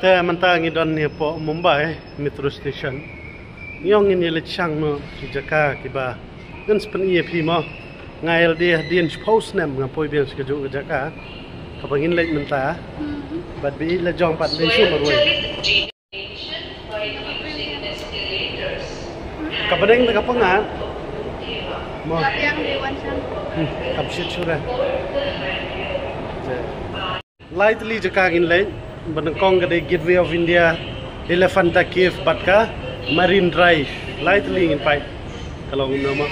Te mantangi don ni po Mumbai metro station. Nyong ini lecang mo di Jakarta kiba. Kan sepen ia pi mo ngail dia dian post nem ngapoi biang sekejuk ke Jakarta. Kapangin lek mentah. Bat bi la jong pat dei su maroi. Kabadeng ta kapangat. Mo. Yang dewan sang. Kapsit sura. Lightly Jakarta in lek Banakong gade Gateway of India, Elephanta Cave batka, Marine Drive, lightly in pipe. Kalau nama.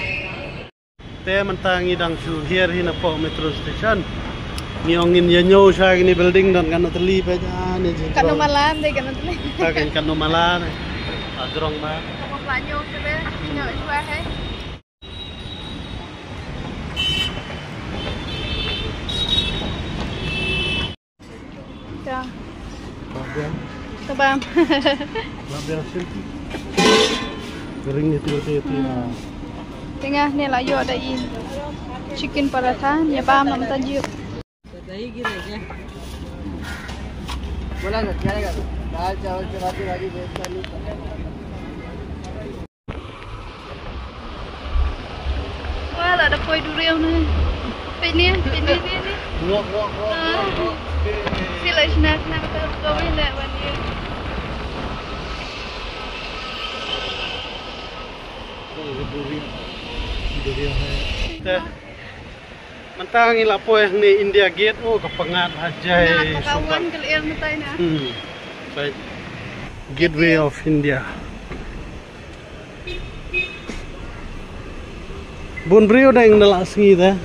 Te mentangi dang su here hina po metro station. Niongin ya nyo sa ini building dan kan teli pa ni jeng. Kan malam deh kan teli. Kan malam. Adrong ma. Kamu panyo sebe, nyo iswa hai. Ya. Tabam. Labian sini. Keringnya tiba-tiba. Tengah ni lah yo ada in chicken paratha, ya bam nam tajuk. दही गिरेगा बोला ना चलेगा दाल चावल चपाती भाजी वेज थाली Wah, ada koi durian ni. Ini. Ngok. Sila snack nak kau ni dah bani. Durian hai. Mentangi lapo yang ni India Gate kapangat hajai. Nak kawan kelir mutai na. Baik. Gateway of India. Bun brio dah yang nalak sengi dah.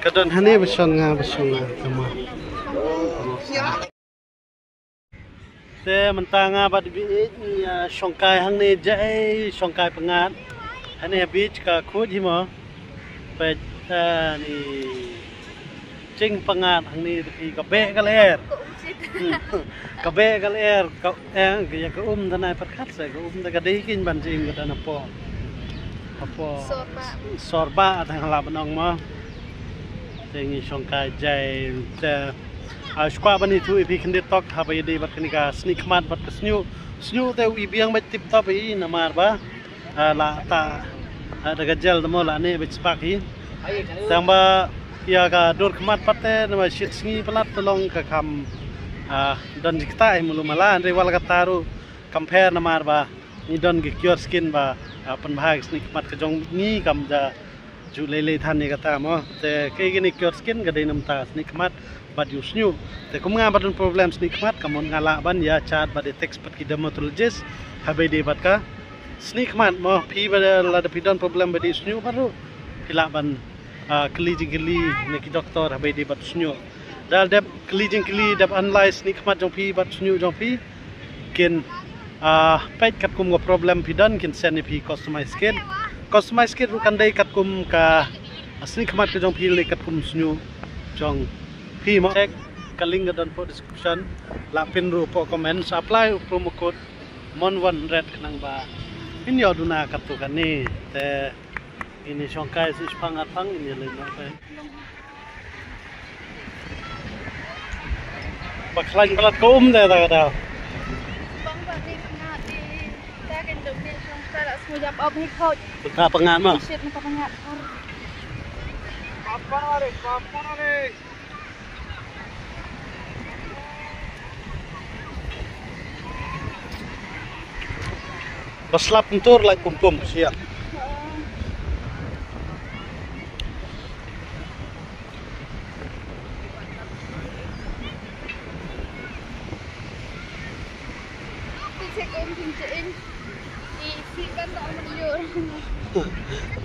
Kadang hani bersonga sama. Te mentanga bad bi ni songkai hang ni jai songkai pengat. Hani beach ka khut hi mo. Pe ni cing pengat hang ni pi ka be ka ler. Ka be ka ler ka ya ka tanai perkat sa ka ta dei kin ban jing ka na po. Apa sorba tang la banong mo. Tengi songkai jai te skwa bani tu ipi kende tok ha bai dei bat kanika sneak mat bat snyu te wi biang bat tip top i namar ba la ta ada gajal mo la ne bit spak hi tamba ya ka dor kmat patte nama shit sngi pelat tolong ka kam don jikta mulu mala re wal ka taru compare namar ba ni don ge cure skin ba pan bhag sneak mat ka jong ni kam ja ju lele than ni kata mo te ke gini cure skin ga dei nam ta sneak mat bad use new te kum nga badun problem sneak mat kamon ngala ban ya chat bad text pat ki dermatologist habe de bat ka sneak mat mo pi ba la de pidon problem bad use new baru kila ban keli ne ki doktor habe de bat new dal dep keli dep analyze sneak mat jong pi bat new jong pi kin pait kat kum go problem pidon kin send pi customize kit rukan dai kat kum ka asli khamat ke jong phil kat kum snyu jong phi mo check ka link dan po description la pin ru po comment apply promo code mon100 kanang ba in yo duna kat tu kan ni te ini songkai sis pangat pang ini le no pe baklain balat ko de da Bang bani pengat di takan dok ni songkai tak semua jam op hik hot. Ka pengat mo Shit nak pengat. पापा रे baslap puntur like kum siap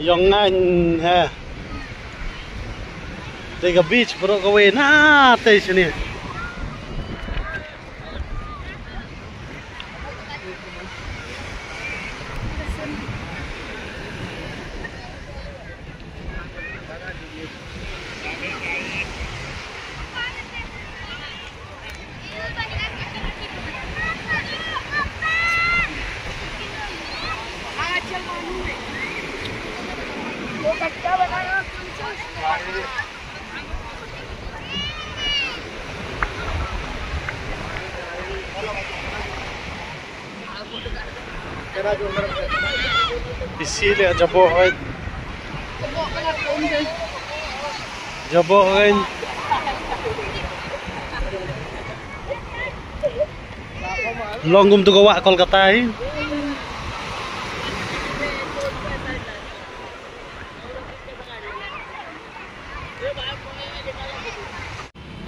Yang ngan ha. Tega beach bro kawe na tay sini. Isi le jabo hoy. Jabo hoy. Longgum tu gawak Kolkata hi.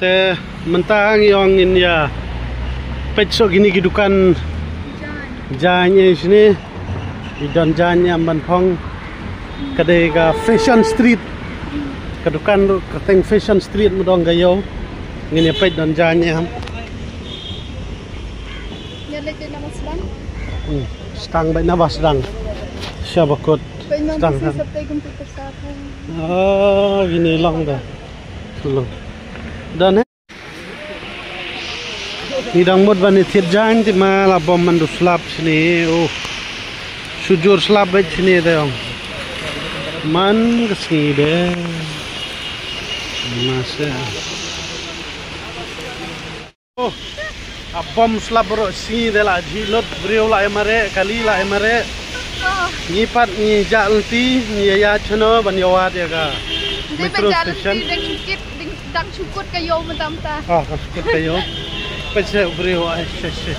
Te mentang yang India pecso gini gidukan jalannya sini dan jalannya amban pong kedai ga fashion street kedukan keteng fashion street mudong gayo ngini pec dan jalannya stang baik nabas stang siapa kot stang oh gini long dah long dan hidang mod bani thiet jain ti ma la bom mandu slab sini oh sujur slab bet sini dong man kesini deh masa oh abom slab ro sini deh la jilot brio la emare kali la emare nyipat ni jalti ni ya chano ban yawat ya ga metro station dang cukut kayo mentam-tam. Ah, cukut kayo. Pecah beriu ay sese.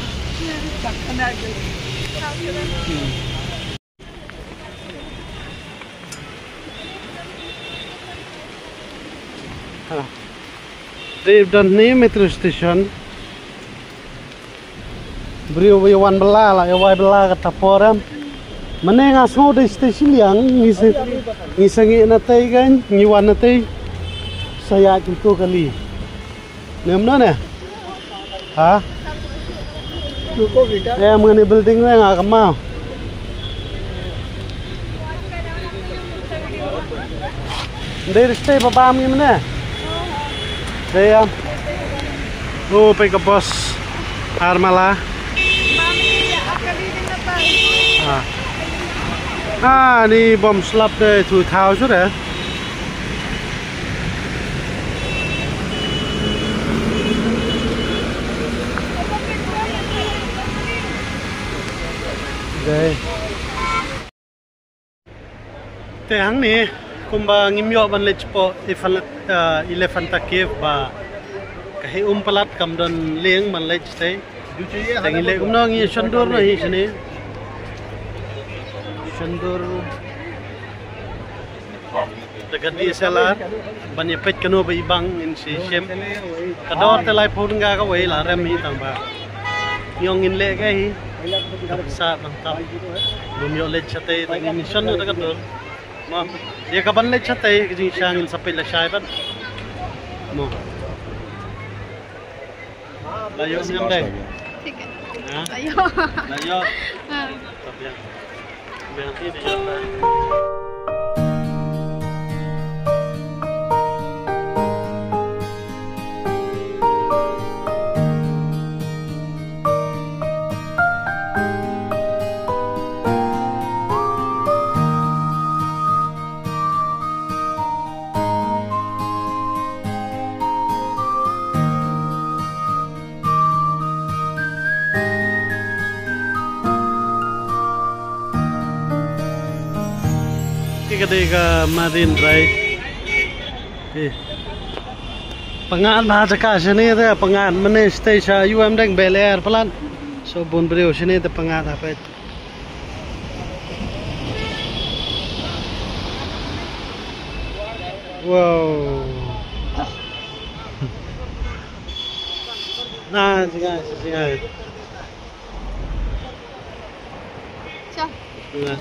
Di dan ni metro station. Beriu yawan bela lah, yawan bela kata poram. Mana ngasau di stesen yang ngisangi natai kan, ngiwan natai. Saya jumpa kali. Nemna ne? Ha? Cukup kita. Mengenai building ni nggak kemau. Dari stay apa ni mana? Saya. Oh, pergi ke bos Armala. Ni bom slap deh tu tahu sudah. Đây. Te hang ni kumba ngimyo ban lech po Elephanta Cave ba kahi palat kam don leng man lech te tangi le kumno ngi shandur na hi sini shandur dekat DSLR ban ye pet kano ba ibang in si shem kador te lai phun ga ka wei la rem hi tang ba yong in le ka hi sa mantap bumyo le chate tangi mission na dekat dor mo ye kaban le chate jing shangin sapil la shai ban mo layo nyam dai ठीक है ha ayo layo tập ya biar nanti dia kedai ke Marine Drive. Pengaan bahasa ka sini tu pengaan mana stesen UM deng Bel Air pelan. So bun beriu sini tu pengaan apa itu. Wow. Nah, singa. Ciao. Nah,